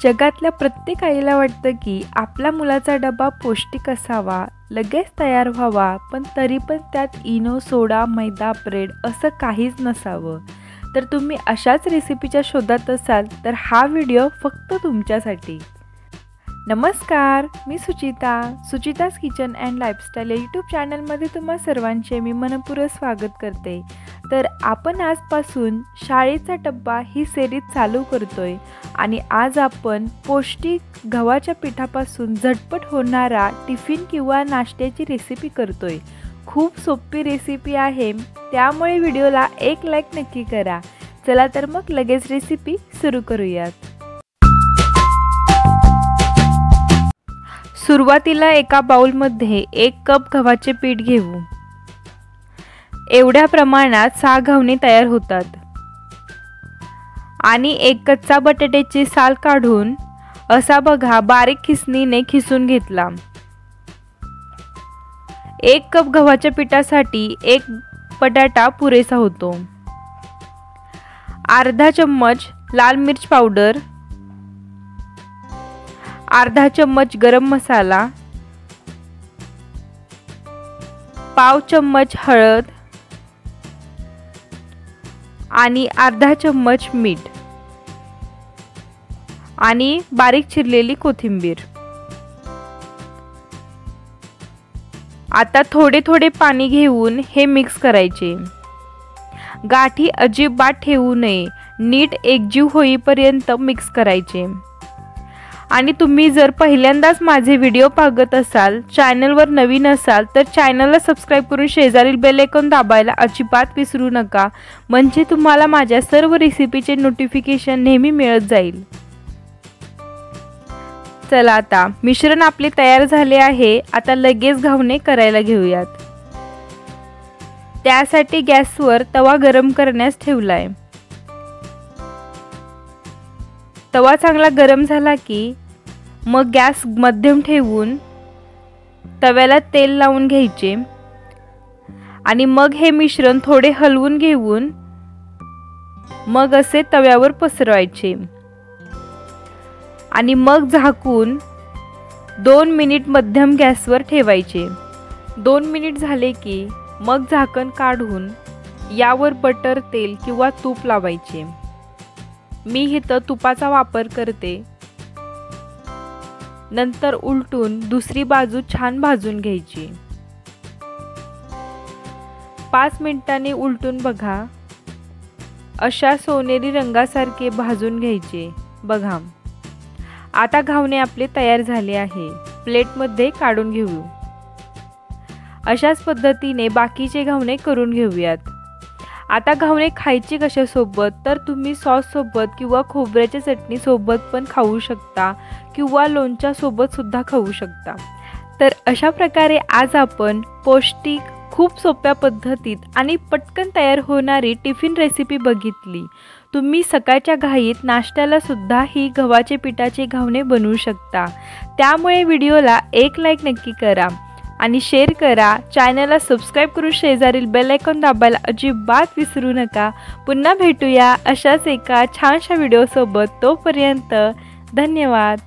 जगातल्या प्रत्येक आईला वाटतं की आपल्या मुलाचा डबा पौष्टिक असावा, लगेच तयार व्हावा, पण तरी पण त्यात इनो, सोडा, मैदा, ब्रेड असं काहीच नसावं। तर तुम्ही अशाच रेसिपीच्या शोधात असाल तर हा व्हिडिओ फक्त तुमच्यासाठी। नमस्कार, मी सुचिताज किचन अँड लाईफस्टाईल या यूट्यूब चॅनलमध्ये तुम्हा सर्वांचे मी मनपूर्वक स्वागत करते। तर आपण आजपासून शाळेचा डब्बा ही सिरीज चालू करतोय आणि आज आपण पौष्टिक गव्हाच्या पिठापासून झटपट होणारा टिफिन किंवा नाश्त्याची रेसिपी करतोय। खूप सोपी रेसिपी आहे, त्यामुळे व्हिडिओला एक लाईक नक्की करा। चला तर मग लगेच रेसिपी सुरू करूयात। सुरुवातीला एका बाउलमध्ये 1 कप गव्हाचे पीठ घेऊ। एवढ्या प्रमाणात 6 घावणे तयार होतात। आणि 1 कच्चा बटाट्याची साल काढून असा बघा बारीक खिसणीने खिसून घेतला। 1 कप गव्हाच्या पिठासाठी 1 बटाटा पुरेसा होतो। अर्धा चम्मच लाल मिर्च पावडर, अर्धा चम्मच गरम मसाला, पाव चम्मच हळद आणि अर्धा चम्मच मीठ आणि बारीक चिरलेली कोथिंबीर। आता थोडे थोडे पाणी घेऊन हे मिक्स करायचे। गाठी अजिबात ठेवू नये, नीट एकजीव होईपर्यंत मिक्स करायचे। आणि तुम्ही जर पहिल्यांदाच माझे व्हिडिओ पाहत असाल, चॅनलवर नवीन असाल तर चॅनलला सबस्क्राइब करून शेजारील बेल आयकॉन दाबायला अजिबात विसरू नका, म्हणजे तुम्हाला माझ्या सर्व रेसिपीचे नोटिफिकेशन नेहमी मिळत जाईल। चला आता मिश्रण आपले तयार झाले आहे। आता लगेच घावणे करायला घेऊयात। त्यासाठी गॅसवर तवा गरम करण्यास ठेवलाय। तवा चांगला गरम झाला की मग गॅस मध्यम ठेवून तव्याला तेल लावून घ्यायचे आणि मग हे मिश्रण थोडे हलवून घेऊन मग असे तव्यावर पसरवायचे आणि मग झाकून 2 मिनिट मध्यम गॅसवर ठेवायचे। 2 मिनिट झाले की मग झाकण काढून यावर बटर, तेल किंवा तूप लावायचे। मी इथं तुपाचा वापर करते। नंतर उलटून दुसरी बाजू छान भाजून घ्यायची। 5 मिनिटांनी उलटून बघा, अशा सोनेरी रंगासारखे भाजून घ्यायचे। बघा आता घावणे आपले तयार झाले आहे। प्लेटमध्ये काढून घेऊ। अशाच पद्धतीने बाकीचे घावणे करून घेऊयात। आता घावणे खायचे कशासोबत, तर तुम्ही सॉस सोबत किंवा खोबऱ्याच्या चटणी सोबत पण खाऊ शकता किंवा लोणच्या सोबत सुद्धा खाऊ शकता। तर अशा प्रकारे आज आपण पौष्टिक, खूप सोप्या पद्धतीत आणि पटकन तयार होणारी टिफिन रेसिपी बघितली। तुम्ही सकाळच्या घाईत नाश्त्याला सुद्धा ही गव्हाचे पिठाचे घावणे बनवू शकता। त्यामुळे व्हिडिओला एक लाईक नक्की करा आणि शेअर करा। चॅनलला सबस्क्राइब करून शेजारील बेल आयकॉन दाबायला अजिबात विसरू नका। पुन्हा भेटूया अशाच एका छानशा व्हिडिओसोबत। तोपर्यंत धन्यवाद।